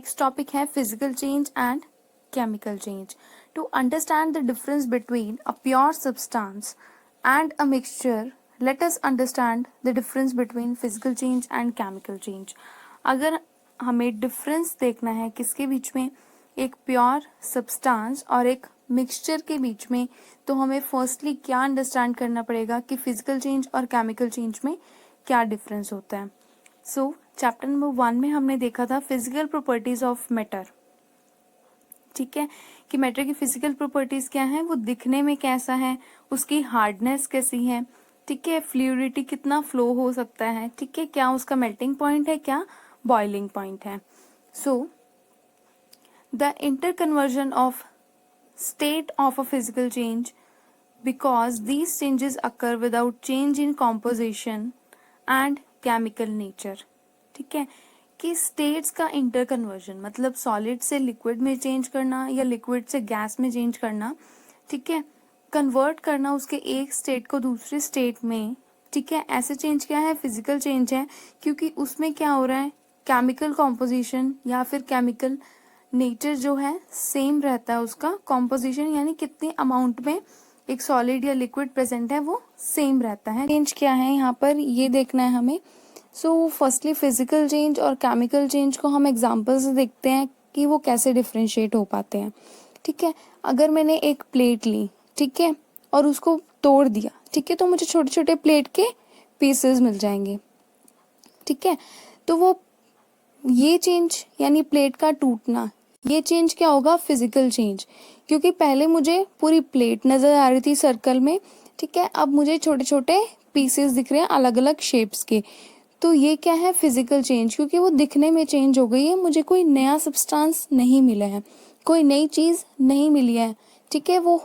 Next topic है physical change and chemical change. To understand the difference between a pure substance and a mixture, let us understand the difference between physical change and chemical change. अगर हमें difference देखना है किसके बीच में, एक pure substance और एक मिक्सचर के बीच में, तो हमें फर्स्टली क्या अंडरस्टैंड करना पड़ेगा कि फिजिकल चेंज और केमिकल चेंज में क्या डिफरेंस होता है. सो चैप्टर नंबर 1 में हमने देखा था फिजिकल प्रॉपर्टीज ऑफ मैटर. ठीक है, कि मैटर की फिजिकल प्रॉपर्टीज क्या है, वो दिखने में कैसा है, उसकी हार्डनेस कैसी है, ठीक है, फ्लूइडिटी कितना फ्लो हो सकता है, ठीक है, क्या उसका मेल्टिंग पॉइंट है, क्या बॉइलिंग पॉइंट है. So the inter conversion of state of a physical change, because these changes occur without change in composition and chemical nature. ठीक है, कि स्टेट्स का इंटर कन्वर्जन मतलब सॉलिड से लिक्विड में चेंज करना या लिक्विड से गैस में चेंज करना, ठीक है, कन्वर्ट करना उसके एक स्टेट को दूसरे स्टेट में, ठीक है, ऐसे चेंज क्या है, फिजिकल चेंज है, क्योंकि उसमें क्या हो रहा है, केमिकल कॉम्पोजिशन या फिर केमिकल नेचर जो है सेम रहता है, उसका कॉम्पोजिशन यानी कितने अमाउंट में एक सॉलिड या लिक्विड प्रेजेंट है वो सेम रहता है. चेंज क्या है यहाँ पर ये देखना है हमें. सो फर्स्टली फिजिकल चेंज और केमिकल चेंज को हम एग्जांपल से देखते हैं कि वो कैसे डिफ्रेंशिएट हो पाते हैं. ठीक है, अगर मैंने एक प्लेट ली, ठीक है, और उसको तोड़ दिया, ठीक है, तो मुझे छोटे छोटे प्लेट के पीसेस मिल जाएंगे. ठीक है, तो वो ये चेंज यानी प्लेट का टूटना, ये चेंज क्या होगा, फिजिकल चेंज, क्योंकि पहले मुझे पूरी प्लेट नजर आ रही थी सर्कल में, ठीक है, अब मुझे छोटे छोटे पीसेस दिख रहे हैं अलग अलग शेप्स के. तो ये क्या है, फिजिकल चेंज, क्योंकि वो दिखने में चेंज हो गई है, मुझे कोई नया सब्सटेंस नहीं मिला है, कोई नई चीज नहीं मिली है. ठीक है, वो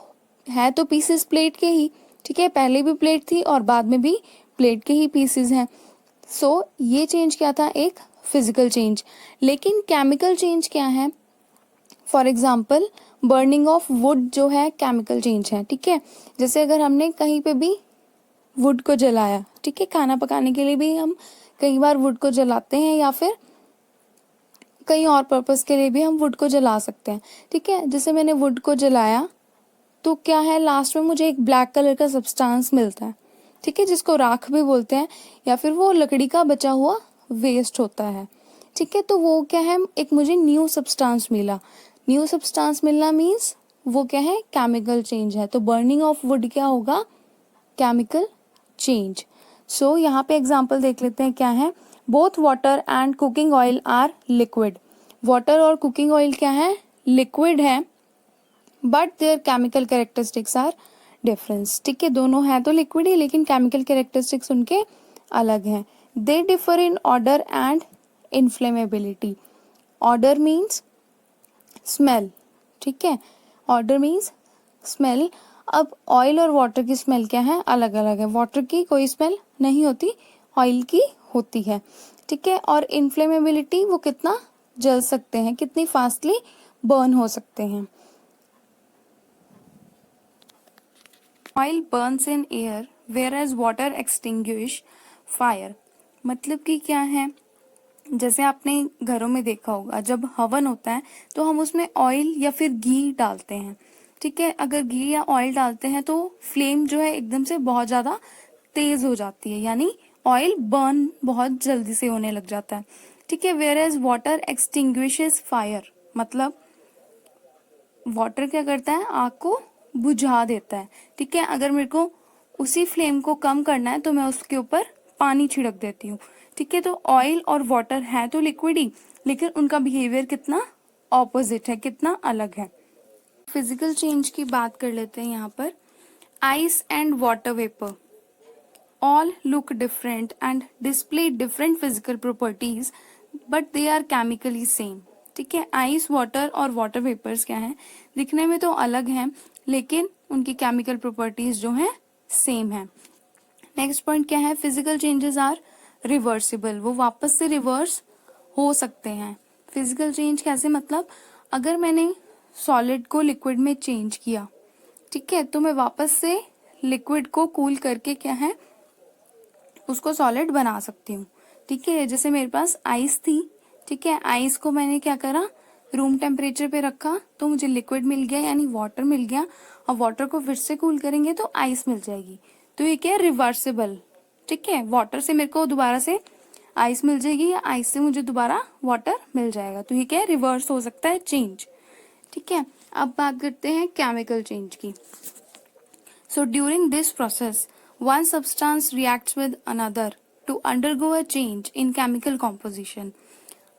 है तो पीसेस प्लेट के ही, ठीक है, पहले भी प्लेट थी और बाद में भी प्लेट के ही पीसेस हैं. सो ये चेंज क्या था, एक फिजिकल चेंज. लेकिन केमिकल चेंज क्या है, for example burning of would जो है केमिकल चेंज है. ठीक है, जैसे अगर हमने कहीं पे भी वुड को जलाया, ठीक है, खाना पकाने के लिए भी हम कई बार वुड को जलाते हैं या फिर कई और पर्पस के लिए भी हम वुड को जला सकते हैं. ठीक है, जैसे मैंने वुड को जलाया तो क्या है, लास्ट में मुझे एक ब्लैक कलर का सब्सटेंस मिलता है, ठीक है, जिसको राख भी बोलते हैं या फिर वो लकड़ी का बचा हुआ वेस्ट होता है. ठीक है, तो वो क्या है, एक मुझे न्यू सब्सटेंस मिला. न्यू सब्सटेंस मिलना मीन्स वो क्या है, केमिकल चेंज है. तो बर्निंग ऑफ वुड क्या होगा, केमिकल चेंज. सो यहाँ पे एग्जांपल देख लेते हैं क्या है. Both water and cooking oil are liquid. Water और कुकिंग ऑयल क्या है, लिक्विड है, but their chemical characteristics are difference. ठीक है, दोनों है तो लिक्विड ही, लेकिन केमिकल कैरेक्टरिस्टिक्स उनके अलग हैं. They differ in odour and inflammability. Odour means smell, ठीक है, ऑर्डर मीन्स स्मेल. अब ऑयल और वाटर की स्मेल क्या है, अलग अलग है. वाटर की कोई स्मेल नहीं होती, ऑयल की होती है. ठीक है, और इन्फ्लेमेबिलिटी वो कितना जल सकते हैं, कितनी फास्टली बर्न हो सकते हैं. Oil burns in air whereas water extinguish fire. मतलब कि क्या है, जैसे आपने घरों में देखा होगा जब हवन होता है तो हम उसमें ऑयल या फिर घी डालते हैं. ठीक है, अगर घी या ऑयल डालते हैं तो फ्लेम जो है एकदम से बहुत ज्यादा तेज हो जाती है, यानी ऑयल बर्न बहुत जल्दी से होने लग जाता है. ठीक है, where as water extinguishes fire, मतलब वाटर क्या करता है, आग को बुझा देता है. ठीक है, अगर मेरे को उसी फ्लेम को कम करना है तो मैं उसके ऊपर पानी छिड़क देती हूँ. ठीक है, तो ऑयल और वाटर है तो लिक्विड ही, लेकिन उनका बिहेवियर कितना ऑपोजिट है, कितना अलग है. फिजिकल चेंज की बात कर लेते हैं यहाँ पर. Ice and water vapour all look different and display different physical properties, but they are chemically same. ठीक है, आइस, वाटर और वाटर वेपर्स क्या है, दिखने में तो अलग हैं लेकिन उनकी केमिकल प्रॉपर्टीज जो है सेम है. नेक्स्ट पॉइंट क्या है, फिजिकल चेंजेस आर रिवर्सिबल. वो वापस से रिवर्स हो सकते हैं. फिजिकल चेंज कैसे, मतलब अगर मैंने सॉलिड को लिक्विड में चेंज किया, ठीक है, तो मैं वापस से लिक्विड को कूल करके क्या है, उसको सॉलिड बना सकती हूँ. ठीक है, जैसे मेरे पास आइस थी, ठीक है, आइस को मैंने क्या करा, रूम टेम्परेचर पे रखा तो मुझे लिक्विड मिल गया यानी वाटर मिल गया, और वाटर को फिर से कूल करेंगे तो आइस मिल जाएगी। तो ये क्या है, रिवर्सिबल। ठीक है, वाटर से मेरे को दोबारा से आइस मिल जाएगी या आइस से मुझे दोबारा वाटर मिल जाएगा। तो ये क्या है, रिवर्स हो सकता है चेंज। ठीक है, अब बात करते हैं केमिकल चेंज की। So during this process, one substance reacts with another to undergo a change in chemical composition.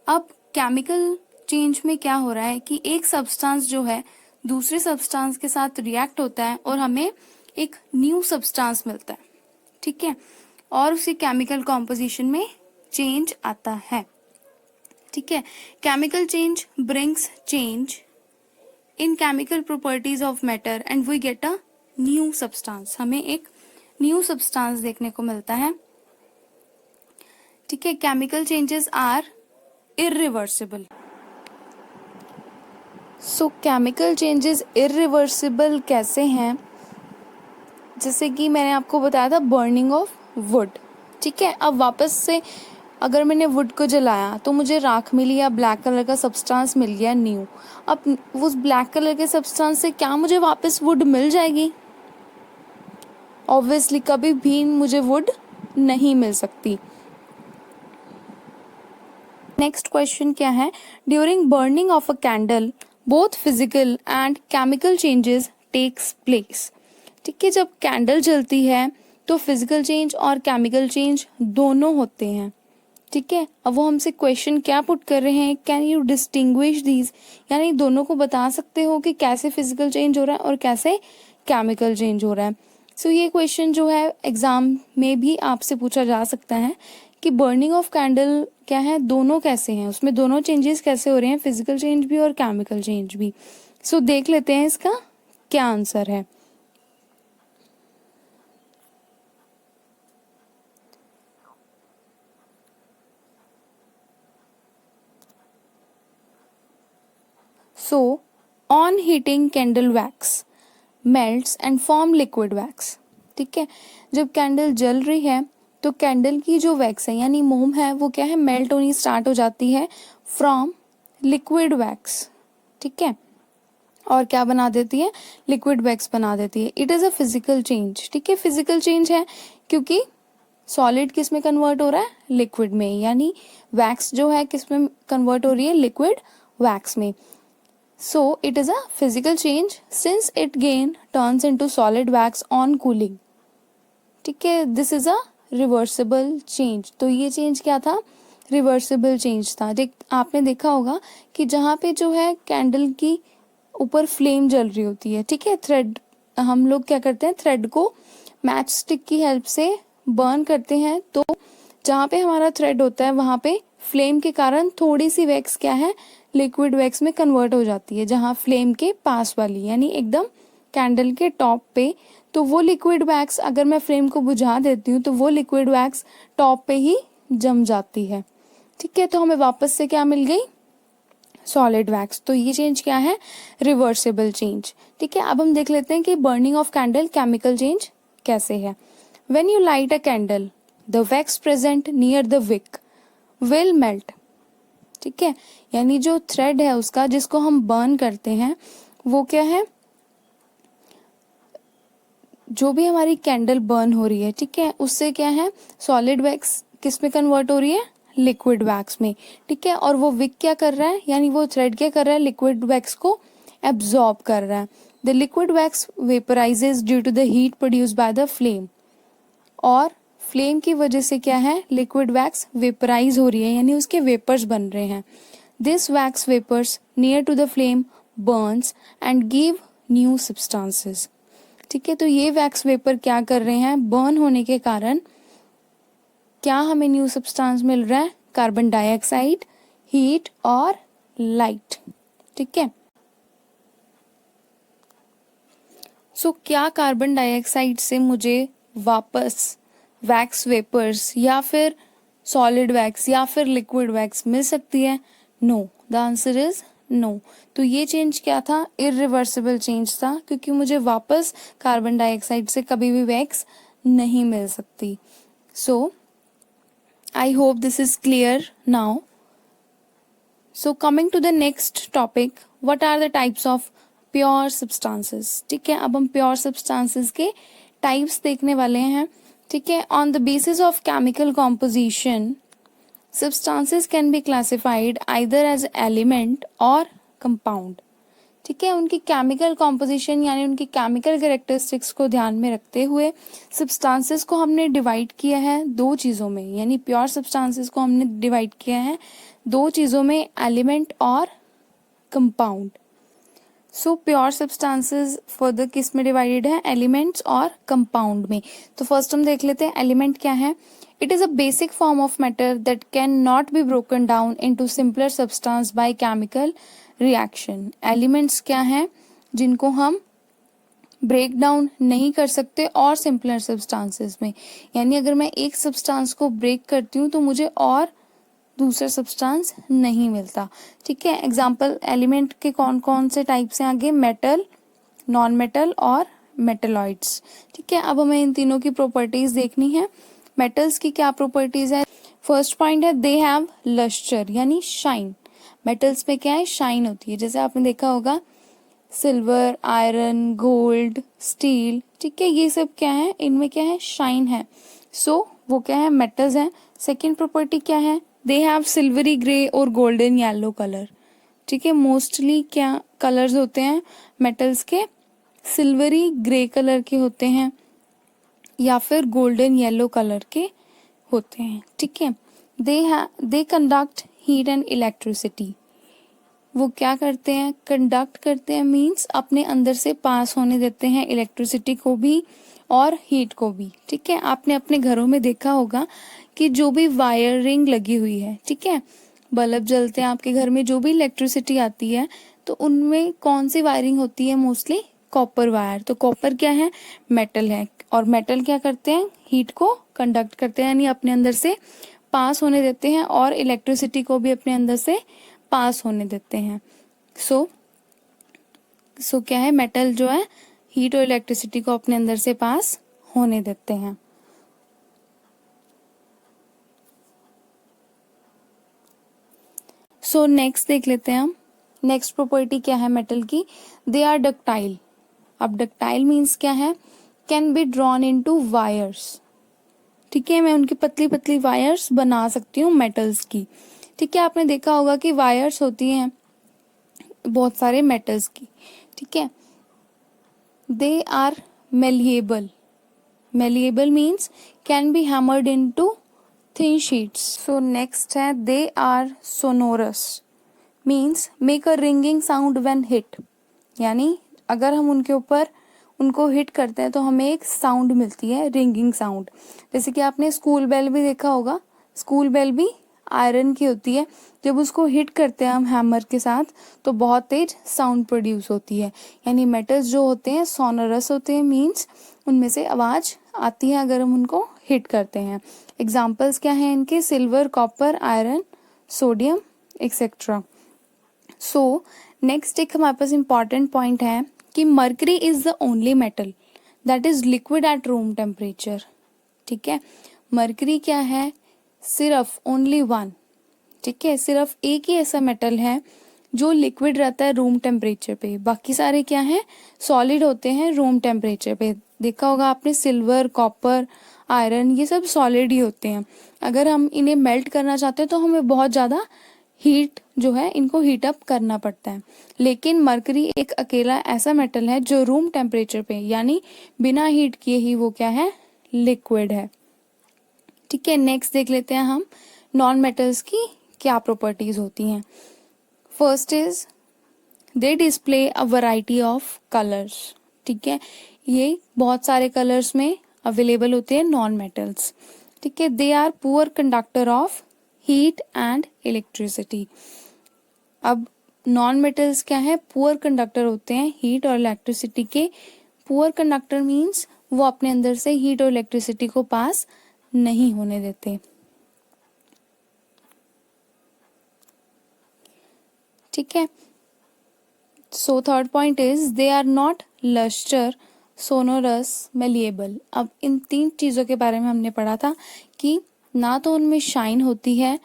अब केमिकल चेंज में क्या हो रहा है कि एक सब्सटेंस जो है दूसरे सब्सटेंस के साथ रिएक्ट होता है और हमें एक न्यू सब्सटेंस मिलता है। ठीक है, और उसी केमिकल कॉम्पोजिशन में चेंज आता है। ठीक है, chemical change brings change in chemical properties of matter and we get a new substance. हमें एक न्यू सब्सटेंस देखने को मिलता है। ठीक है, chemical changes are irreversible. So chemical changes irreversible कैसे हैं? जैसे कि मैंने आपको बताया था बर्निंग ऑफ वुड। ठीक है, अब वापस से अगर मैंने वुड को जलाया तो मुझे राख मिली या ब्लैक कलर का सब्सटेंस मिल गया न्यू। अब उस ब्लैक कलर के सब्सटेंस से क्या मुझे वापस वुड मिल जाएगी? ऑब्वियसली कभी भी मुझे वुड नहीं मिल सकती। नेक्स्ट क्वेश्चन क्या है, during burning of a candle both physical and chemical changes takes place. ठीक है, जब कैंडल जलती है तो फिजिकल चेंज और केमिकल चेंज दोनों होते हैं। ठीक है, अब वो हमसे क्वेश्चन क्या पुट कर रहे हैं, कैन यू डिस्टिंग्विश दीज, यानी दोनों को बता सकते हो कि कैसे फिजिकल चेंज हो रहा है और कैसे केमिकल चेंज हो रहा है। सो ये क्वेश्चन जो है एग्जाम में भी आपसे पूछा जा सकता है कि बर्निंग ऑफ कैंडल क्या है, दोनों कैसे हैं, उसमें दोनों चेंजेस कैसे हो रहे हैं, फिजिकल चेंज भी और केमिकल चेंज भी। सो देख लेते हैं इसका क्या आंसर है। So, on heating candle wax melts and form liquid wax। ठीक है, जब कैंडल जल रही है तो कैंडल की जो वैक्स है यानी मोम है वो क्या है, मेल्ट होनी स्टार्ट हो जाती है फ्रॉम लिक्विड वैक्स। ठीक है, और क्या बना देती है, लिक्विड वैक्स बना देती है। It is a physical change. ठीक है, फिजिकल चेंज है क्योंकि सॉलिड किस में कन्वर्ट हो रहा है, लिक्विड में, यानी वैक्स जो है किस में कन्वर्ट हो रही है, लिक्विड वैक्स में। So it is a physical change since it again turns into solid wax on cooling। ठीक है, this is a reversible change. तो ये चेंज क्या था, रिवर्सिबल चेंज था। आपने देखा होगा कि जहाँ पे जो है कैंडल की ऊपर फ्लेम जल रही होती है, ठीक है, थ्रेड, हम लोग क्या करते हैं, थ्रेड को मैच स्टिक की हेल्प से बर्न करते हैं। तो जहाँ पे हमारा थ्रेड होता है वहाँ पे फ्लेम के कारण थोड़ी सी वैक्स क्या है, लिक्विड वैक्स में कन्वर्ट हो जाती है, जहाँ फ्लेम के पास वाली यानी एकदम कैंडल के टॉप पे। तो वो लिक्विड वैक्स अगर मैं फ्लेम को बुझा देती हूँ तो वो लिक्विड वैक्स टॉप पे ही जम जाती है। ठीक है, तो हमें वापस से क्या मिल गई, सॉलिड वैक्स। तो ये चेंज क्या है, रिवर्सिबल चेंज। ठीक है, अब हम देख लेते हैं कि burning of candle chemical change कैसे है। When you light a candle the wax present near the wick will melt. ठीक है, यानी जो थ्रेड है उसका जिसको हम बर्न करते हैं वो क्या है, जो भी हमारी कैंडल बर्न हो रही है, ठीक है, उससे क्या है, सॉलिड वैक्स किस में कन्वर्ट हो रही है, लिक्विड वैक्स में। ठीक है, और वो विक क्या कर रहा है, यानी वो थ्रेड क्या कर रहा है, लिक्विड वैक्स को एब्जॉर्ब कर रहा है। The liquid wax vaporises due to the heat produce by the flame. और फ्लेम की वजह से क्या है, लिक्विड वैक्स वेपराइज हो रही है यानी उसके वेपर्स बन रहे हैं। This wax vapours near to the flame burns and give new substances. ठीक है, तो ये वैक्स वेपर क्या कर रहे हैं, बर्न होने के कारण क्या हमें न्यू सब्सटेंस मिल रहा है, कार्बन डाइऑक्साइड, हीट और लाइट। ठीक है, सो क्या कार्बन डाइऑक्साइड से मुझे वापस वैक्स वेपर्स या फिर सॉलिड वैक्स या फिर लिक्विड वैक्स मिल सकती है? No, the answer is no. तो ये चेंज क्या था, इरिवर्सिबल चेंज था, क्योंकि मुझे वापस कार्बन डाइऑक्साइड से कभी भी वैक्स नहीं मिल सकती। So I hope this is clear now. So coming to the next topic, what are the types of pure substances. ठीक है, अब हम प्योर सब्सटेंसेस के टाइप्स देखने वाले हैं. ठीक है, on the basis of chemical composition substances can be classified either as element और कंपाउंड. ठीक है, उनकी केमिकल कॉम्पोजिशन यानी उनकी केमिकल कैरेक्टरिस्टिक्स को ध्यान में रखते हुए सब्सटेंसेस को हमने डिवाइड किया है दो चीज़ों में, यानी प्योर सब्सटेंसेस को हमने डिवाइड किया है दो चीज़ों में, एलिमेंट और compound. So pure substances further किस में डिवाइडेड है, एलिमेंट्स और कंपाउंड में. तो फर्स्ट हम देख लेते हैं एलिमेंट क्या है. It is a basic form of matter that can not be broken down into simpler substance by chemical reaction. Elements क्या हैं, जिनको हम ब्रेक डाउन नहीं कर सकते और सिंपलर सब्सटेंसेस में, यानी अगर मैं एक सब्सटेंस को ब्रेक करती हूँ तो मुझे और दूसरा सब्सटेंस नहीं मिलता. ठीक है, एग्जांपल एलिमेंट के कौन कौन से टाइप्स हैं आगे, मेटल, नॉन मेटल और मेटलॉइड्स. ठीक है, अब हमें इन तीनों की प्रॉपर्टीज देखनी है. मेटल्स की क्या प्रॉपर्टीज है. फर्स्ट पॉइंट है दे हैव लस्टर यानी शाइन. मेटल्स में क्या है, शाइन होती है. जैसे आपने देखा होगा सिल्वर, आयरन, गोल्ड, स्टील. ठीक है, ये सब क्या है, इनमें क्या है, शाइन है. सो वो क्या है, मेटल्स हैं. सेकेंड प्रॉपर्टी क्या है, दे हैव सिल्वरी ग्रे और गोल्डन येलो कलर. ठीक है, मोस्टली क्या कलर्स होते हैं मेटल्स के, सिल्वरी ग्रे कलर के होते हैं या फिर गोल्डन येलो कलर के होते हैं. ठीक है, they conduct heat and electricity. वो क्या करते हैं, कंडक्ट करते हैं, मीन्स अपने अंदर से पास होने देते हैं इलेक्ट्रिसिटी को भी और हीट को भी. ठीक है, आपने अपने घरों में देखा होगा कि जो भी वायरिंग लगी हुई है, ठीक है, बल्ब जलते हैं आपके घर में, जो भी इलेक्ट्रिसिटी आती है तो उनमें कौन सी वायरिंग होती है, मोस्टली कॉपर वायर. तो कॉपर क्या है, मेटल है, और मेटल क्या करते हैं, हीट को कंडक्ट करते हैं, यानी अपने अंदर से पास होने देते हैं और इलेक्ट्रिसिटी को भी अपने अंदर से पास होने देते हैं. सो क्या है, मेटल जो है हीट और इलेक्ट्रिसिटी को अपने अंदर से पास होने देते हैं. सो नेक्स्ट देख लेते हैं हम. नेक्स्ट प्रॉपर्टी क्या है मेटल की, दे आर डक्टाइल. अब डक्टाइल मीन्स क्या है, can be drawn into wires. ठीक है, मैं उनकी पतली पतली वायर्स बना सकती हूँ मेटल्स की. ठीक है, आपने देखा होगा कि वायर्स होती हैं बहुत सारे मेटल्स की. ठीक है, they are malleable. Malleable means can be hammered into thin sheets. So next है they are sonorous, means make a ringing sound when hit. यानी अगर हम उनके ऊपर उनको हिट करते हैं तो हमें एक साउंड मिलती है, रिंगिंग साउंड. जैसे कि आपने स्कूल बेल भी देखा होगा, स्कूल बेल भी आयरन की होती है. जब उसको हिट करते हैं हम हैमर के साथ तो बहुत तेज साउंड प्रोड्यूस होती है. यानी मेटल्स जो होते हैं सोनोरस होते हैं, मीन्स उनमें से आवाज आती है अगर हम उनको हिट करते हैं. एग्जाम्पल्स क्या हैं इनके, silver, copper, iron, sodium etcetera. So next एक हमारे पास इम्पॉर्टेंट पॉइंट है कि mercury is the only metal that is liquid at room temperature. ठीक है, मर्करी क्या है, सिर्फ ओनली वन. ठीक है, सिर्फ एक ही ऐसा मेटल है जो लिक्विड रहता है रूम टेम्परेचर पे. बाकी सारे क्या हैं, सॉलिड होते हैं रूम टेम्परेचर पे. देखा होगा आपने सिल्वर, कॉपर, आयरन, ये सब सॉलिड ही होते हैं. अगर हम इन्हें मेल्ट करना चाहते हैं तो हमें बहुत ज़्यादा हीट जो है इनको हीट अप करना पड़ता है. लेकिन मरकरी एक अकेला ऐसा मेटल है जो रूम टेम्परेचर पे यानी बिना हीट किए ही वो क्या है, लिक्विड है. ठीक है, नेक्स्ट देख लेते हैं हम नॉन मेटल्स की क्या प्रॉपर्टीज होती हैं. First is they display a variety of colours. ठीक है, ये बहुत सारे कलर्स में अवेलेबल होते हैं नॉन मेटल्स. ठीक है, they are poor conductor of heat and electricity. अब नॉन मेटल्स क्या है, पुअर कंडक्टर होते हैं हीट और इलेक्ट्रिसिटी के. पुअर कंडक्टर मीन्स वो अपने अंदर से हीट और इलेक्ट्रिसिटी को पास नहीं होने देते. ठीक है, so third point is they are not lustre, sonorous, malleable. अब इन तीन चीज़ों के बारे में हमने पढ़ा था कि ना तो उनमें शाइन होती है,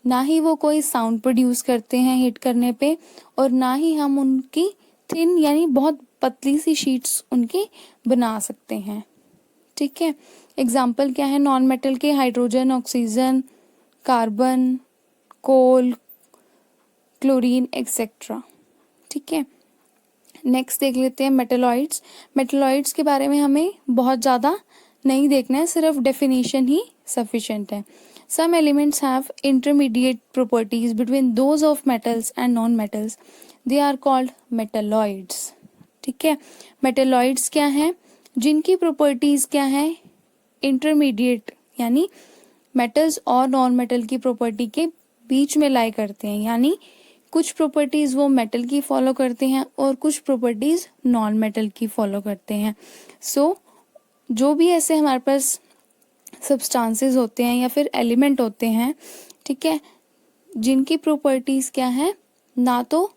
ना ही वो कोई साउंड प्रोड्यूस करते हैं हीट करने पे, और ना ही हम उनकी थिन यानी बहुत पतली सी शीट्स उनकी बना सकते हैं। ठीक है, एग्जाम्पल क्या है नॉन मेटल के? हाइड्रोजन, ऑक्सीजन, कार्बन, कोल, क्लोरीन एक्सेट्रा। ठीक है, नेक्स्ट देख लेते हैं मेटलॉइड्स। मेटलॉइड्स के बारे में हमें बहुत ज़्यादा नहीं देखना है, सिर्फ डेफिनेशन ही सफिशिएंट है। Some elements have intermediate properties between those of metals and non metals, they are called metalloids. ठीक है, मेटलॉइड्स क्या हैं? जिनकी प्रॉपर्टीज क्या है? इंटरमीडिएट, यानी मेटल्स और नॉन मेटल की प्रॉपर्टी के बीच में लाई करते हैं, यानी कुछ प्रॉपर्टीज वो मेटल की फॉलो करते हैं और कुछ प्रॉपर्टीज नॉन मेटल की फॉलो करते हैं। सो जो भी ऐसे हमारे पास सब्सटेंसेस होते हैं या फिर एलिमेंट होते हैं, ठीक है, जिनकी प्रॉपर्टीज क्या है? ना तो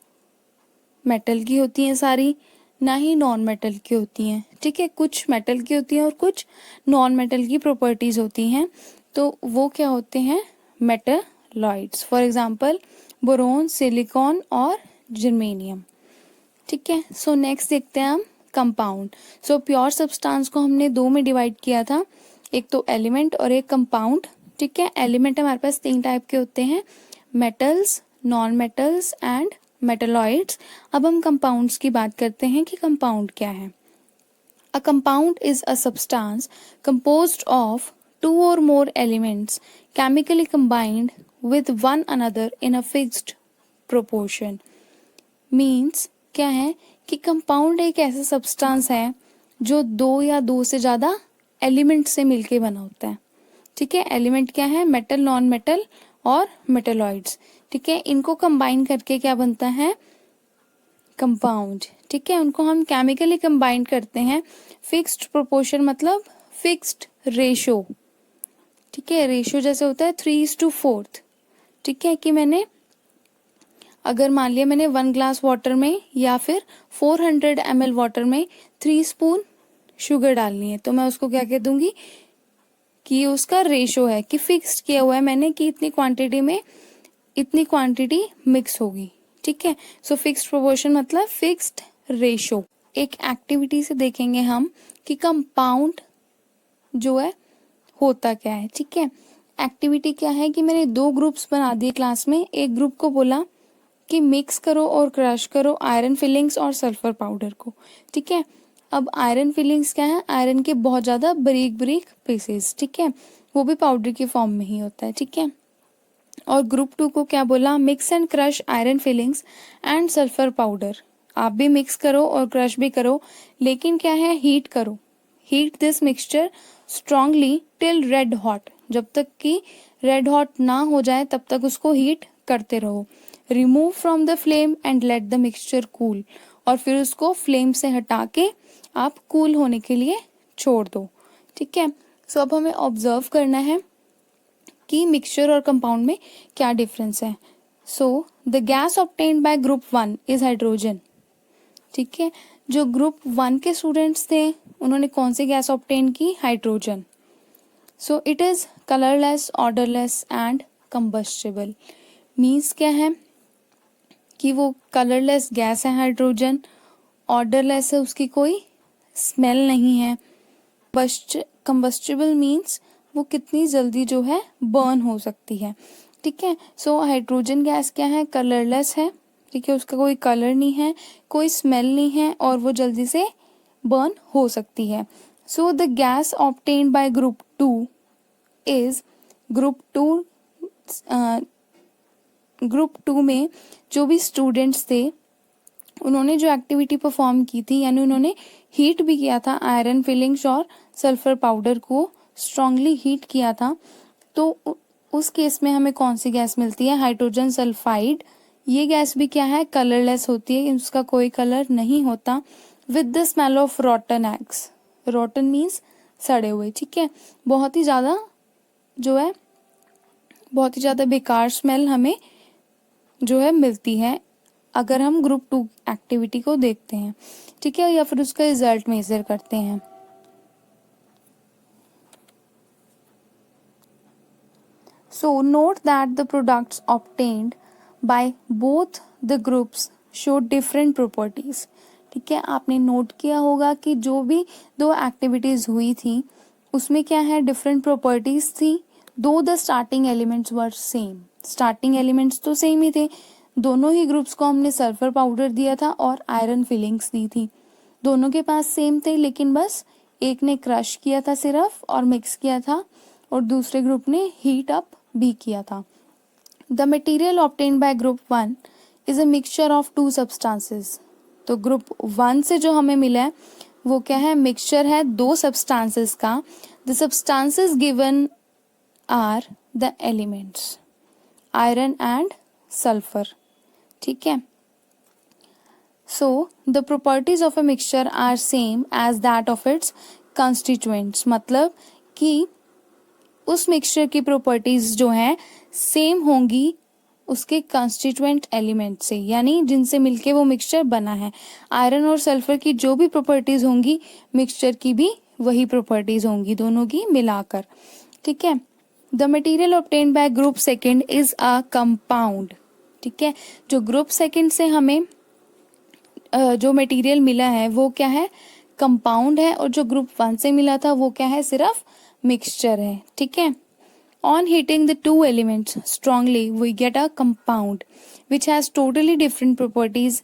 मेटल की होती हैं सारी, ना ही नॉन मेटल की होती हैं। ठीक है, कुछ मेटल की होती हैं और कुछ नॉन मेटल की प्रॉपर्टीज होती हैं, तो वो क्या होते हैं? Metalloids. For example boron, silicon और जर्मेनियम। ठीक है, सो नेक्स्ट देखते हैं हम कंपाउंड। सो प्योर सब्सटेंस को हमने दो में डिवाइड किया था, एक तो एलिमेंट और एक कंपाउंड। ठीक है, एलिमेंट हमारे पास तीन टाइप के होते हैं, metals, non metals and metalloids. अब हम कंपाउंड्स की बात करते हैं कि कंपाउंड क्या है। A compound is a substance composed of two or more elements chemically combined with one another in a fixed proportion. Means क्या है कि कंपाउंड एक ऐसा सब्सटेंस है जो दो या दो से ज़्यादा एलिमेंट से मिलके बना होता है। ठीक है, एलिमेंट क्या है? मेटल, नॉन मेटल और मेटलॉइड्स। ठीक है, इनको कंबाइन करके क्या बनता है? कंपाउंड। ठीक है, उनको हम केमिकली कंबाइन करते हैं। फिक्स्ड प्रोपोर्शन मतलब फिक्स्ड रेशो। ठीक है, रेशो जैसे होता है 3:4। ठीक है, कि मैंने अगर मान लिया मैंने 1 ग्लास वाटर में या फिर 400 ml वाटर में 3 स्पून शुगर डालनी है, तो मैं उसको क्या कह दूंगी कि उसका रेशो है, कि फिक्स्ड किया हुआ है मैंने कि इतनी क्वांटिटी में इतनी क्वांटिटी मिक्स होगी। ठीक है, सो फिक्स्ड प्रोपोर्शन मतलब फिक्स्ड रेशो। एक एक्टिविटी से देखेंगे हम कि कंपाउंड जो है होता क्या है। ठीक है, एक्टिविटी क्या है कि मैंने दो ग्रुप्स बना दिए क्लास में। एक ग्रुप को बोला कि मिक्स करो और क्रश करो आयरन फिलिंग्स और सल्फर पाउडर को। ठीक है, अब आयरन फिलिंग्स क्या है? आयरन के बहुत ज़्यादा बारीक बारीक पीसेस। ठीक है, वो भी पाउडर के फॉर्म में ही होता है। ठीक है, और ग्रुप 2 को क्या बोला? Mix and crush iron filings and sulphur powder. आप भी मिक्स करो और क्रश भी करो, लेकिन क्या है? हीट करो। Heat this mixture strongly till red hot. जब तक कि रेड हॉट ना हो जाए तब तक उसको हीट करते रहो। Remove from the flame and let the mixture cool. और फिर उसको फ्लेम से हटा के आप कूल होने के लिए छोड़ दो। ठीक है, सो अब हमें ऑब्जर्व करना है कि मिक्सचर और कंपाउंड में क्या डिफरेंस है। So the gas obtained by group 1 is hydrogen. ठीक है, जो ग्रुप 1 के स्टूडेंट्स थे उन्होंने कौन सी गैस ऑब्टेन की? Hydrogen. So it is colourless, odourless and combustible. Means क्या है कि वो कलरलेस गैस है हाइड्रोजन, ऑर्डरलेस है, उसकी कोई स्मेल नहीं है। कंबस्टिबल मीन्स वो कितनी जल्दी जो है बर्न हो सकती है। ठीक है, सो हाइड्रोजन गैस क्या है? कलरलेस है। ठीक है, उसका कोई कलर नहीं है, कोई स्मेल नहीं है और वो जल्दी से बर्न हो सकती है। So the gas obtained by group 2 is group 2 में जो भी स्टूडेंट्स थे उन्होंने जो एक्टिविटी परफॉर्म की थी, यानी उन्होंने हीट भी किया था आयरन फिलिंग्स और सल्फर पाउडर को स्ट्रांगली हीट किया था, तो उस केस में हमें कौन सी गैस मिलती है? Hydrogen sulphide. ये गैस भी क्या है? कलरलेस होती है, उसका कोई कलर नहीं होता। With the smell of रॉटन eggs. रॉटन means सड़े हुए। ठीक है, बहुत ही ज़्यादा जो है बहुत ही ज़्यादा बेकार स्मेल हमें जो है मिलती है अगर हम ग्रुप 2 एक्टिविटी को देखते हैं। ठीक है, या फिर उसका रिजल्ट मेजर करते हैं। So note that the products obtained by both the groups show different properties. ठीक है, आपने नोट किया होगा कि जो भी दो एक्टिविटीज हुई थी उसमें क्या है, डिफरेंट प्रॉपर्टीज थी, दो the starting elements were same. Starting elements तो सेम ही थे, दोनों ही ग्रुप्स को हमने सल्फर पाउडर दिया था और आयरन फिलिंग्स दी थी, दोनों के पास सेम थे, लेकिन बस एक ने क्रश किया था सिर्फ और मिक्स किया था और दूसरे ग्रुप ने हीट अप भी किया था। The material obtained by group 1 is a mixture of to substances. तो ग्रुप 1 से जो हमें मिला है वो क्या है, मिक्सचर है दो सब्सटेंसेस का। The substances given are the elements iron and sulphur. ठीक है, so the properties of a mixture are same as that of its constituents। मतलब कि उस मिक्सचर की प्रॉपर्टीज जो हैं सेम होंगी उसके कंस्टिट्यूएंट एलिमेंट से, यानी जिनसे मिलके वो मिक्सचर बना है। आयरन और सल्फर की जो भी प्रॉपर्टीज होंगी मिक्सचर की भी वही प्रॉपर्टीज होंगी, दोनों की मिलाकर। ठीक है, the material obtained by group second is a compound. ठीक है, जो ग्रुप सेकंड से हमें जो मटेरियल मिला है वो क्या है, कंपाउंड है, और जो ग्रुप 1 से मिला था वो क्या है, सिर्फ मिक्सचर है। ठीक है, on heating the two elements strongly we get a compound which has totally different properties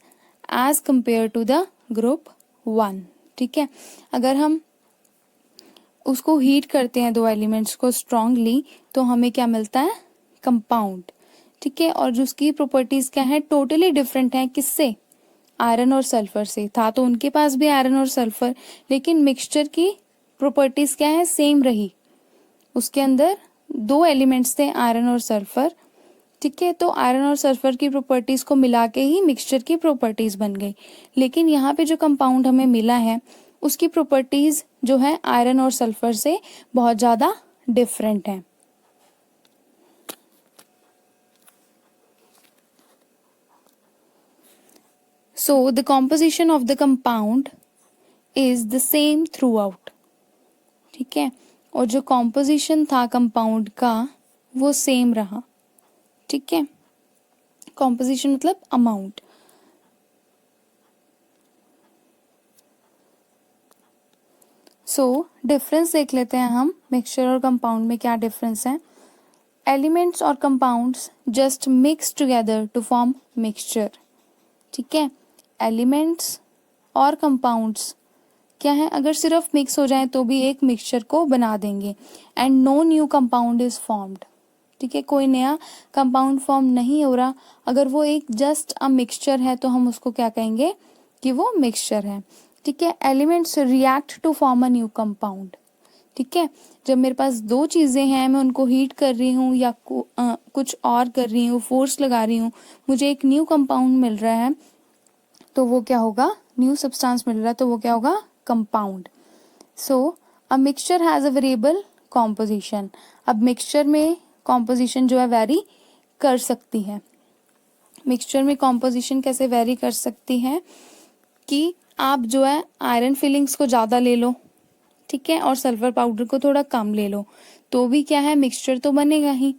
as compare to the group 1। ठीक है, अगर हम उसको हीट करते हैं दो एलिमेंट्स को स्ट्रांगली तो हमें क्या मिलता है, कंपाउंड। ठीक है, और जो उसकी प्रॉपर्टीज क्या है, टोटली डिफरेंट है, किससे, आयरन और सल्फर से। था तो उनके पास भी आयरन और सल्फर, लेकिन मिक्सचर की प्रॉपर्टीज क्या है, सेम रही। उसके अंदर दो एलिमेंट्स थे, आयरन और सल्फर। ठीक है, तो आयरन और सल्फर की प्रॉपर्टीज को मिला के ही मिक्सचर की प्रॉपर्टीज बन गई। लेकिन यहाँ पे जो कंपाउंड हमें मिला है उसकी प्रॉपर्टीज जो है आयरन और सल्फर से बहुत ज्यादा डिफरेंट है। So the composition of the compound is the same throughout। ठीक है, और जो कॉम्पोजिशन था कंपाउंड का वो सेम रहा। ठीक है, कॉम्पोजिशन मतलब अमाउंट। सो डिफरेंस देख लेते हैं हम, मिक्सचर और कंपाउंड में क्या डिफरेंस है। एलिमेंट्स और compounds just mix together to form mixture. ठीक है, एलिमेंट्स और कंपाउंड्स क्या है, अगर सिर्फ मिक्स हो जाए तो भी एक मिक्सचर को बना देंगे। And no new compound is formed. ठीक है, कोई नया कंपाउंड फॉर्म नहीं हो रहा। अगर वो एक जस्ट अ मिक्सचर है तो हम उसको क्या कहेंगे कि वो मिक्सचर है। ठीक है, elements react to form a new compound. ठीक है, जब मेरे पास दो चीजें हैं, मैं उनको हीट कर रही हूँ या कुछ और कर रही हूँ, फोर्स लगा रही हूँ, मुझे एक न्यू कंपाउंड मिल रहा है तो वो क्या होगा, न्यू सब्सटेंस मिल रहा है तो वो क्या होगा, compound. So a mixture has a variable composition. अब मिक्सचर में कॉम्पोजिशन जो है वेरी कर सकती है। मिक्सचर में कॉम्पोजिशन कैसे वेरी कर सकती है कि आप जो है आयरन फिलिंग्स को ज़्यादा ले लो, ठीक है, और सल्फर पाउडर को थोड़ा कम ले लो, तो भी क्या है, मिक्सचर तो बनेगा ही।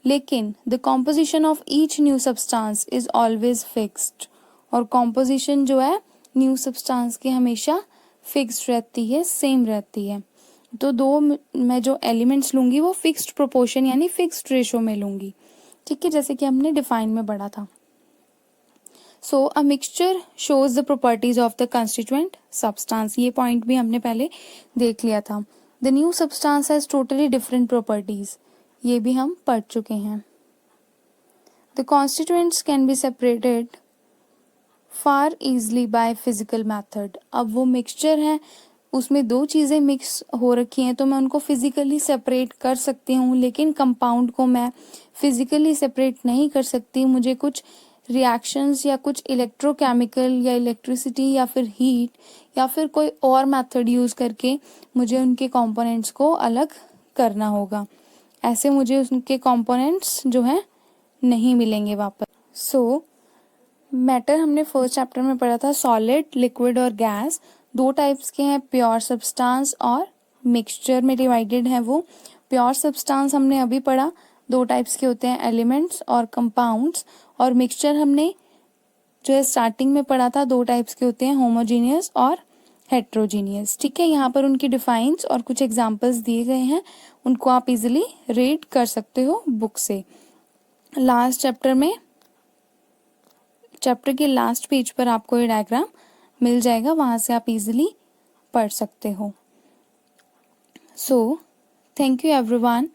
लेकिन the composition of each new substance is always fixed. और कॉम्पोजिशन जो है न्यू सब्सटेंस की हमेशा फिक्स्ड रहती है, सेम रहती है। तो दो मैं जो एलिमेंट्स लूंगी वो फिक्स्ड प्रोपोर्शन यानी फिक्स्ड रेशो में लूंगी। ठीक है, जैसे कि हमने डिफाइन में पढ़ा था। So a mixture shows the properties of the constituent substance. ये पॉइंट भी हमने पहले देख लिया था। The new substance has totally different properties, ये भी हम पढ़ चुके हैं। The constituents can be separated far easily by physical method. अब वो मिक्सचर है, उसमें दो चीज़ें मिक्स हो रखी हैं तो मैं उनको फिजिकली सेपरेट कर सकती हूँ, लेकिन कंपाउंड को मैं फिजिकली सेपरेट नहीं कर सकती। मुझे कुछ रिएक्शंस या कुछ इलेक्ट्रोकेमिकल या इलेक्ट्रिसिटी या फिर हीट या फिर कोई और मेथड यूज़ करके मुझे उनके कंपोनेंट्स को अलग करना होगा। ऐसे मुझे उनके कंपोनेंट्स जो हैं नहीं मिलेंगे वापस। सो मैटर हमने फर्स्ट चैप्टर में पढ़ा था, सॉलिड, लिक्विड और गैस दो टाइप्स के हैं, प्योर सब्सटेंस और मिक्सचर में डिवाइडेड है वो। प्योर सब्सटेंस हमने अभी पढ़ा, दो टाइप्स के होते हैं, एलिमेंट्स और कंपाउंड्स। और मिक्सचर हमने जो है स्टार्टिंग में पढ़ा था, दो टाइप्स के होते हैं, होमोजीनियस और हेट्रोजीनियस। ठीक है, यहाँ पर उनकी डिफाइंस और कुछ एग्जांपल्स दिए गए हैं, उनको आप इजीली रीड कर सकते हो बुक से। लास्ट चैप्टर में, चैप्टर के लास्ट पेज पर आपको ये डायग्राम मिल जाएगा, वहाँ से आप इजीली पढ़ सकते हो। So thank you everyone.